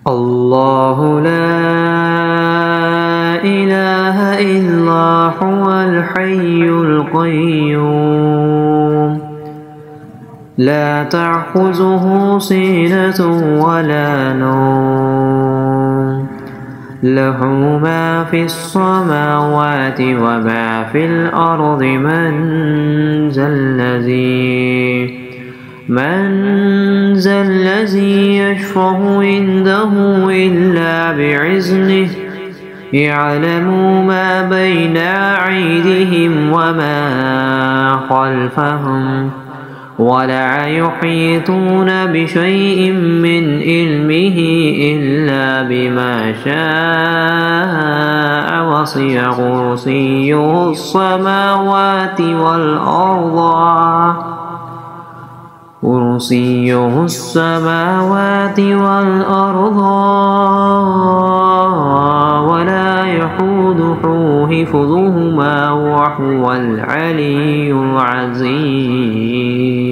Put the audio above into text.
الله لا إله إلا هو الحي القيوم لا تأخذه سنة ولا نوم له ما في السماوات وما في الأرض من ذا الذي يشفع عنده إلا بإذنه يعلم ما بين أيديهم وما خلفهم ولا يحيطون بشيء من علمه إلا بما شاء وسع كرسيه السماوات والأرض ولا يحوده حفظهما وهو العلي العظيم.